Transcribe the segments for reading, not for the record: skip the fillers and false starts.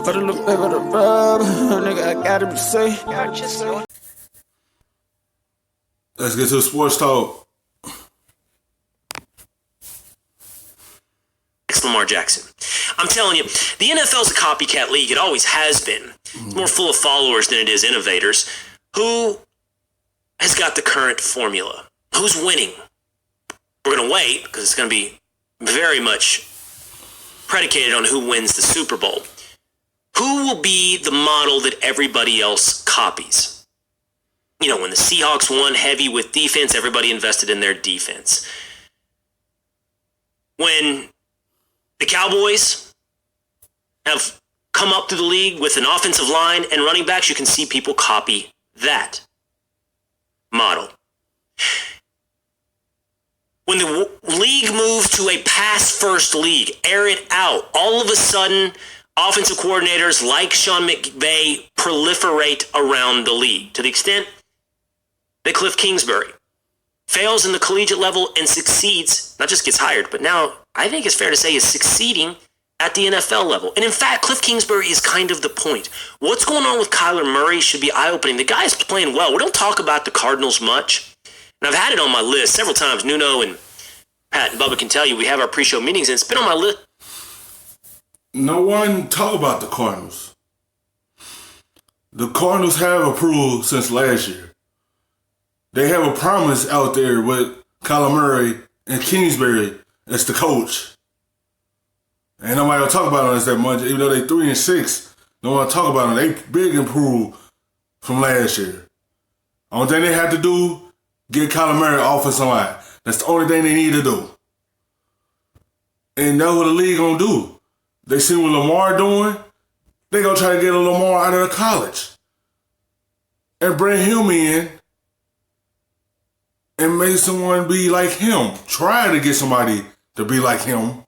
Put a little bit of the rub, nigga, I gotta be safe. Let's get to the sports talk. It's Lamar Jackson. I'm telling you, the NFL is a copycat league. It always has been. It's more full of followers than it is innovators. Who has got the current formula? Who's winning? We're going to wait because it's going to be very much predicated on who wins the Super Bowl. Who will be the model that everybody else copies? You know, when the Seahawks won heavy with defense, everybody invested in their defense. When the Cowboys have come up through the league with an offensive line and running backs, you can see people copy that model. When the league moves to a pass-first league, air it out, all of a sudden, offensive coordinators like Sean McVay proliferate around the league to the extent that Cliff Kingsbury fails in the collegiate level and succeeds, not just gets hired, but now I think it's fair to say is succeeding at the NFL level. And in fact, Cliff Kingsbury is kind of the point. What's going on with Kyler Murray should be eye-opening. The guy's playing well. We don't talk about the Cardinals much. And I've had it on my list several times. Nuno and Pat and Bubba can tell you we have our pre-show meetings, and it's been on my list. No one talk about the Cardinals. The Cardinals have improved since last year. They have a promise out there with Kyler Murray and Kingsbury as the coach. And nobody will talk about it that much, even though they 3-6. No one will talk about it. They big improved from last year. Only thing they have to do, get Kyler Murray offensive line. That's the only thing they need to do. And that's what the league gonna do. They see what Lamar doing, they gonna try to get a Lamar out of the college. And bring him in and make someone be like him. Try to get somebody to be like him.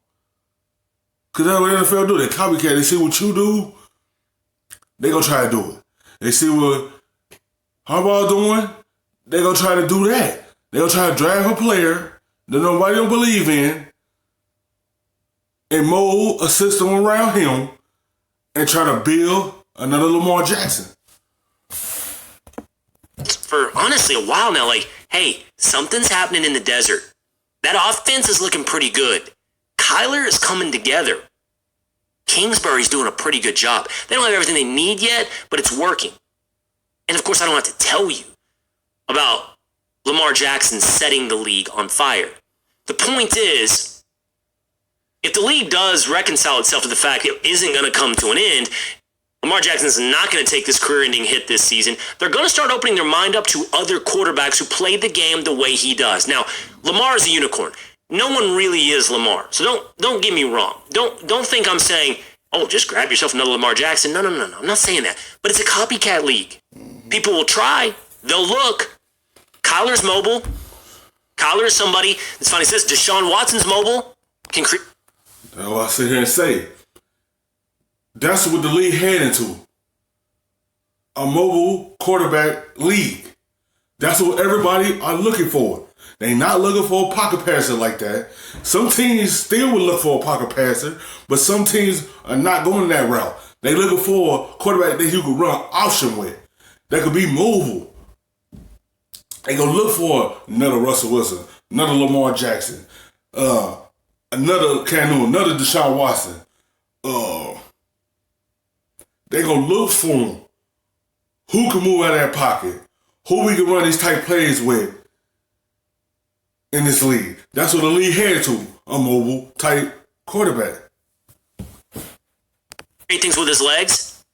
Because that's what the NFL do. They copycat. They see what you do, they gonna try to do it. They see what Harbaugh doing, they gonna try to do that. They gonna try to draft a player that nobody don't believe in and mold a system around him and try to build another Lamar Jackson. For honestly a while now, like, hey, something's happening in the desert. That offense is looking pretty good. Kyler is coming together. Kingsbury's doing a pretty good job. They don't have everything they need yet, but it's working. And of course, I don't have to tell you about Lamar Jackson setting the league on fire. The point is, if the league does reconcile itself to the fact it isn't going to come to an end, Lamar Jackson's not going to take this career-ending hit this season. They're going to start opening their mind up to other quarterbacks who play the game the way he does. Now, Lamar is a unicorn. No one really is Lamar. So don't get me wrong. Don't think I'm saying, oh, just grab yourself another Lamar Jackson. No. I'm not saying that. But it's a copycat league. People will try. They'll look. Kyler's mobile. Kyler is somebody, it's funny, it says Deshaun Watson's mobile. That's what I sit here and say. That's what the league heading to. A mobile quarterback league. That's what everybody are looking for. They not looking for a pocket passer like that. Some teams still would look for a pocket passer, but some teams are not going that route. They looking for a quarterback that you could run option with, that could be mobile. They gonna look for another Russell Wilson, another Lamar Jackson, another Cam Newton, another Deshaun Watson. They gonna look for him. Who can move out of that pocket? Who we can run these type plays with in this league? That's what the league headed to, a mobile type quarterback. Great things with his legs.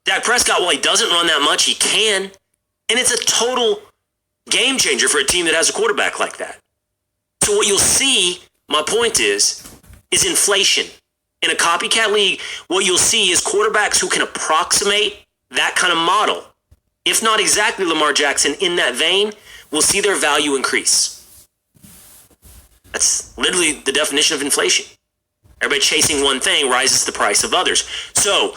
Dak Prescott, while he doesn't run that much, he can. And it's a total game changer for a team that has a quarterback like that. So what you'll see, my point is inflation. In a copycat league, what you'll see is quarterbacks who can approximate that kind of model, if not exactly Lamar Jackson in that vein, will see their value increase. That's literally the definition of inflation. Everybody chasing one thing rises the price of others. So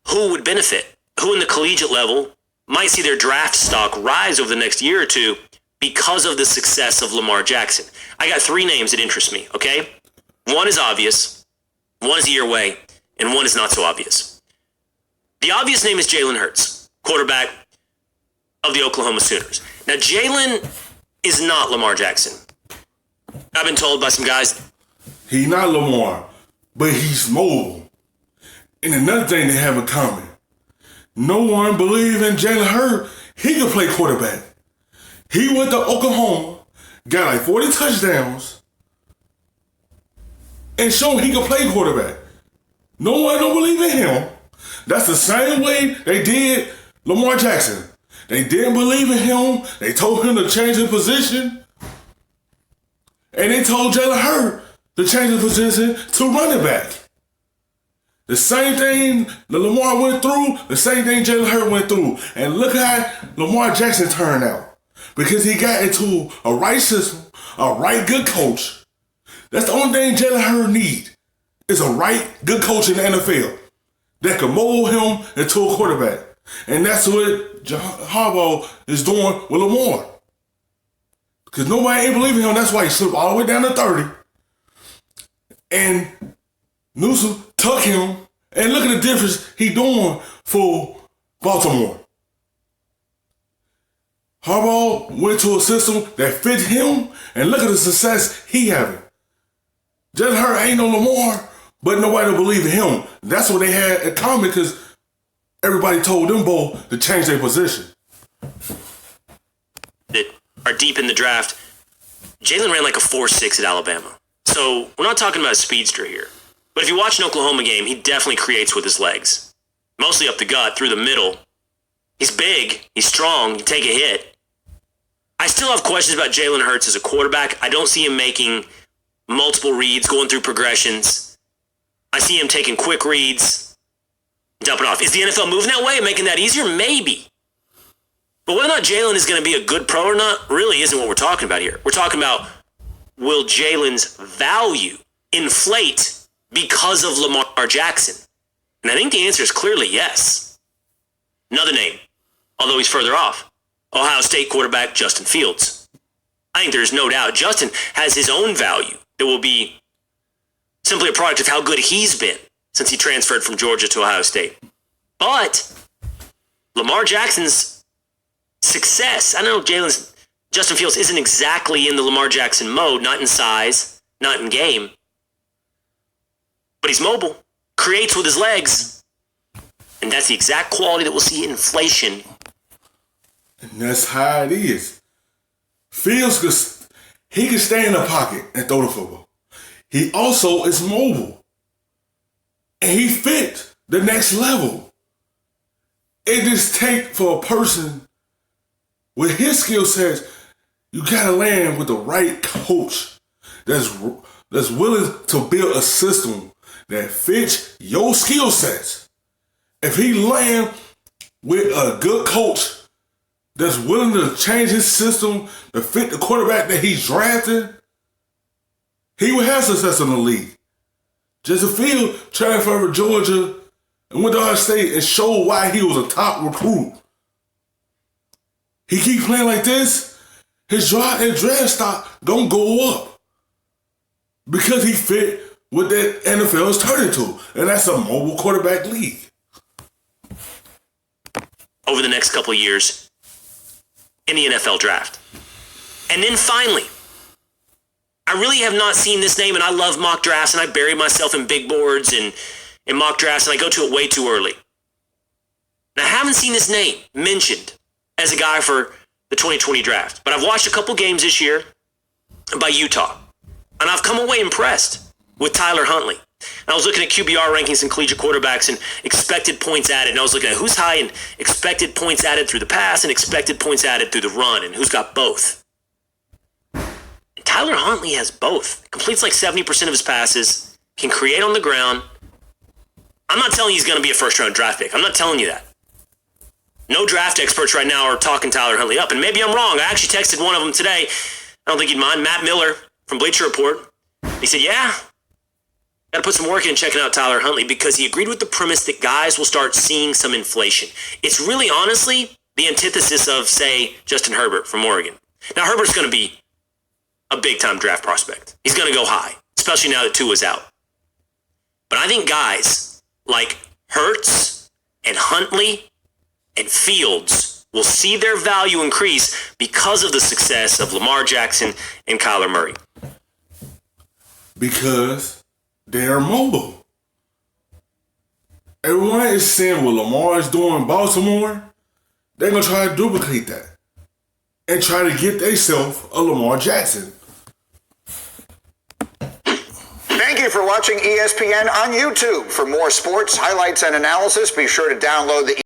who would benefit? Who in the collegiate level might see their draft stock rise over the next year or two because of the success of Lamar Jackson? I got three names that interest me, okay? One is obvious, one is a year away, and one is not so obvious. The obvious name is Jalen Hurts, quarterback of the Oklahoma Sooners. Now, Jalen is not Lamar Jackson. I've been told by some guys. He's not Lamar, but he's mobile. And another thing they have in common, no one believed in Jalen Hurts. He could play quarterback. He went to Oklahoma, got like 40 touchdowns, and showed he could play quarterback. No one don't believe in him. That's the same way they did Lamar Jackson. They didn't believe in him. They told him to change his position. And they told Jalen Hurts to change his position to running back. The same thing that Lamar went through, the same thing Jalen Hurts went through. And look how Lamar Jackson turned out. Because he got into a right system, a right good coach. That's the only thing Jalen Hurts needs, is a right good coach in the NFL that can mold him into a quarterback. And that's what Harbaugh is doing with Lamar. Because nobody ain't believing him. That's why he slipped all the way down to 30. And Newsom took him. And look at the difference he doing for Baltimore. Harbaugh went to a system that fit him. And look at the success he having. Jalen Hurts ain't no Lamar, but nobody will believe in him. That's what they had in common, because everybody told them both to change their position. That are deep in the draft, Jalen ran like a 4.6 at Alabama. So we're not talking about a speedster here. But if you watch an Oklahoma game, he definitely creates with his legs. Mostly up the gut, through the middle. He's big, he's strong, he can take a hit. I still have questions about Jalen Hurts as a quarterback. I don't see him making multiple reads, going through progressions. I see him taking quick reads, dumping off. Is the NFL moving that way and making that easier? Maybe. But whether or not Jalen is going to be a good pro or not really isn't what we're talking about here. We're talking about, will Jalen's value inflate because of Lamar Jackson? And I think the answer is clearly yes. Another name, although he's further off, Ohio State quarterback Justin Fields. I think there's no doubt Justin has his own value that will be simply a product of how good he's been since he transferred from Georgia to Ohio State. But Lamar Jackson's success, I know Justin Fields isn't exactly in the Lamar Jackson mode, not in size, not in game, but he's mobile, creates with his legs, and that's the exact quality that we'll see inflation. And that's how it is. Fields, he can stay in the pocket and throw the football. He also is mobile. And he fit the next level. It just takes for a person with his skill sets, you gotta land with the right coach that's willing to build a system that fits your skill sets. If he land with a good coach that's willing to change his system to fit the quarterback that he's drafted, he will have success in the league. Justin Fields transferred to Georgia and went to Ohio State and showed why he was a top recruit. He keeps playing like this, his draft stock don't go up because he fit what that NFL is turning to, and that's a mobile quarterback league. Over the next couple of years in the NFL draft. And then finally, I really have not seen this name, and I love mock drafts, and I bury myself in big boards and in mock drafts, and I go to it way too early. And I haven't seen this name mentioned as a guy for the 2020 draft, but I've watched a couple games this year by Utah, and I've come away impressed with Tyler Huntley. And I was looking at QBR rankings and collegiate quarterbacks and expected points added, and I was looking at who's high in expected points added through the pass and expected points added through the run, and who's got both. Tyler Huntley has both. Completes like 70% of his passes, can create on the ground. I'm not telling you he's going to be a first-round draft pick. I'm not telling you that. No draft experts right now are talking Tyler Huntley up, and maybe I'm wrong. I actually texted one of them today. I don't think he'd mind. Matt Miller from Bleacher Report. He said, yeah, got to put some work in checking out Tyler Huntley, because he agreed with the premise that guys will start seeing some inflation. It's really, honestly, the antithesis of, say, Justin Herbert from Oregon. Now, Herbert's going to be a big-time draft prospect. He's going to go high, especially now that Tua's out. But I think guys like Hurts and Huntley and Fields will see their value increase because of the success of Lamar Jackson and Kyler Murray. Because they're mobile. Everyone is seeing what Lamar is doing in Baltimore. They're going to try to duplicate that and try to get themselves a Lamar Jackson. Thank you for watching ESPN on YouTube. For more sports, highlights, and analysis, be sure to download the